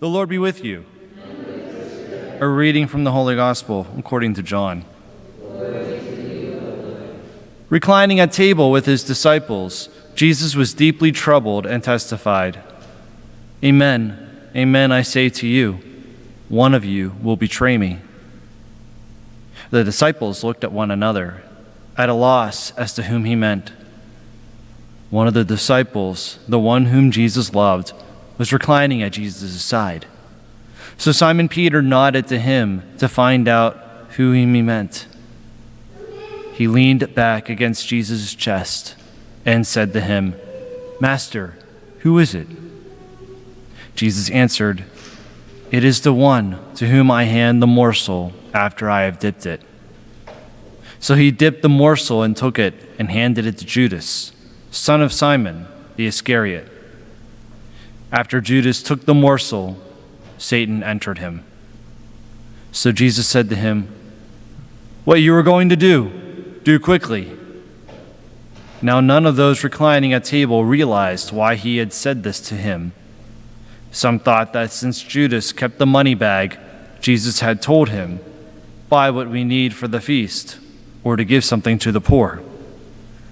The Lord be with you. A reading from the Holy Gospel according to John. Reclining at table with his disciples, Jesus was deeply troubled and testified, "Amen, amen, I say to you, one of you will betray me." The disciples looked at one another, at a loss as to whom he meant. One of the disciples, the one whom Jesus loved, was reclining at Jesus' side. So Simon Peter nodded to him to find out who he meant. He leaned back against Jesus' chest and said to him, "Master, who is it?" Jesus answered, "It is the one to whom I hand the morsel after I have dipped it." So he dipped the morsel and took it and handed it to Judas, son of Simon the Iscariot. After Judas took the morsel, Satan entered him. So Jesus said to him, "What you are going to do, do quickly." Now none of those reclining at table realized why he had said this to him. Some thought that since Judas kept the money bag, Jesus had told him, "Buy what we need for the feast, or to give something to the poor."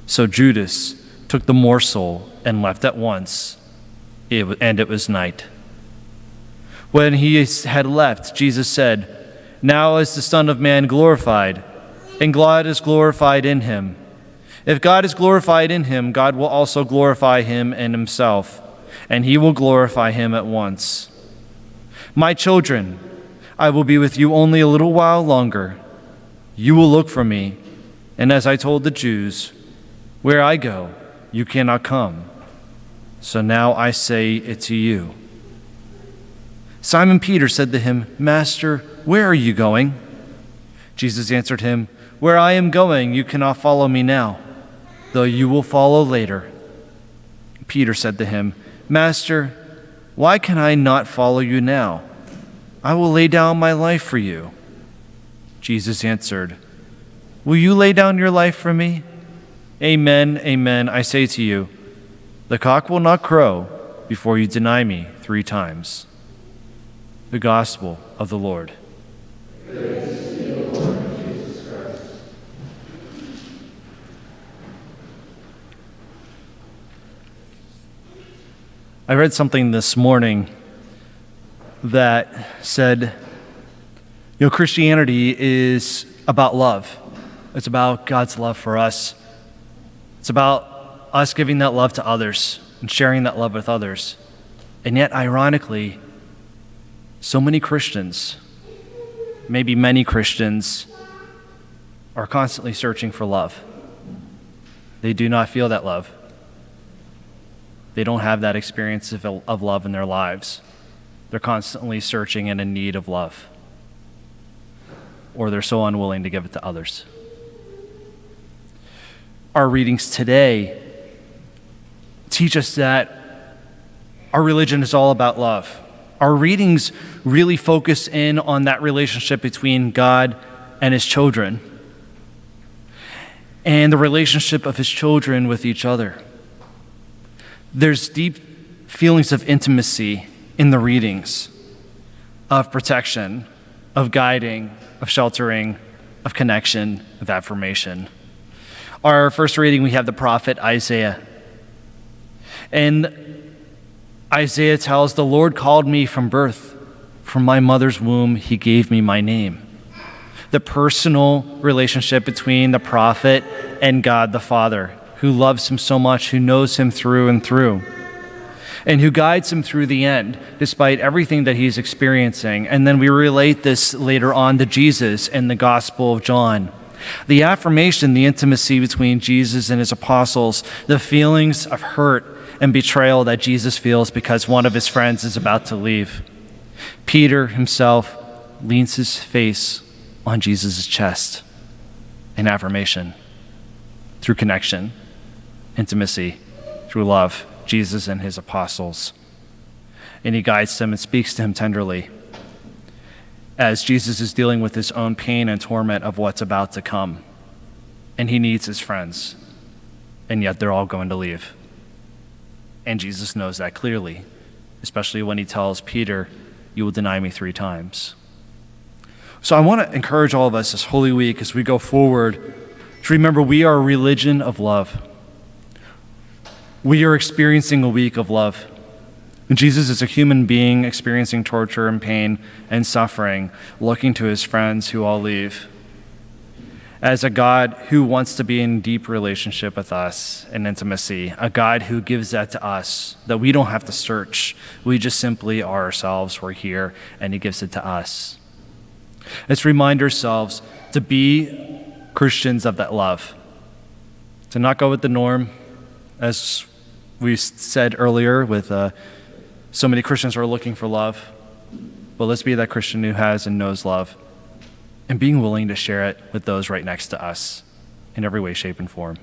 So Judas took the morsel and left at once, and it was night. When he had left, Jesus said, "Now is the Son of Man glorified, and God is glorified in him. If God is glorified in him, God will also glorify him in himself, and he will glorify him at once. My children, I will be with you only a little while longer. You will look for me, and as I told the Jews, where I go, you cannot come. So now I say it to you." Simon Peter said to him, "Master, where are you going?" Jesus answered him, "Where I am going, you cannot follow me now, though you will follow later." Peter said to him, "Master, why can I not follow you now? I will lay down my life for you." Jesus answered, "Will you lay down your life for me? Amen, amen, I say to you, the cock will not crow before you deny me 3 times. The Gospel of the Lord. Praise to you, Lord Jesus Christ. I read something this morning that said, Christianity is about love. It's about God's love for us. It's about us giving that love to others and sharing that love with others. And yet, ironically, so many Christians, maybe many Christians, are constantly searching for love. They do not feel that love. They don't have that experience of love in their lives. They're constantly searching and in need of love. Or they're so unwilling to give it to others. Our readings today teach us that our religion is all about love. Our readings really focus in on that relationship between God and his children and the relationship of his children with each other. There's deep feelings of intimacy in the readings, of protection, of guiding, of sheltering, of connection, of affirmation. Our first reading, we have the prophet Isaiah. And Isaiah tells, "The Lord called me from birth. From my mother's womb, he gave me my name." The personal relationship between the prophet and God the Father, who loves him so much, who knows him through and through, and who guides him through the end, despite everything that he's experiencing. And then we relate this later on to Jesus in the Gospel of John. The affirmation, the intimacy between Jesus and his apostles, the feelings of hurt and betrayal that Jesus feels because one of his friends is about to leave. Peter himself leans his face on Jesus' chest in affirmation, through connection, intimacy, through love, Jesus and his apostles. And he guides them and speaks to him tenderly as Jesus is dealing with his own pain and torment of what's about to come. And he needs his friends, and yet they're all going to leave. And Jesus knows that clearly, especially when he tells Peter you will deny me 3 times. So I want to encourage all of us this Holy Week as we go forward to remember we are a religion of love. We are experiencing a week of love. Jesus is a human being experiencing torture and pain and suffering, looking to his friends who all leave. As a God who wants to be in deep relationship with us and intimacy, a God who gives that to us, that we don't have to search. We just simply are ourselves. We're here, and he gives it to us. Let's remind ourselves to be Christians of that love, to not go with the norm, as we said earlier with so many Christians who are looking for love, but let's be that Christian who has and knows love, and being willing to share it with those right next to us in every way, shape, and form.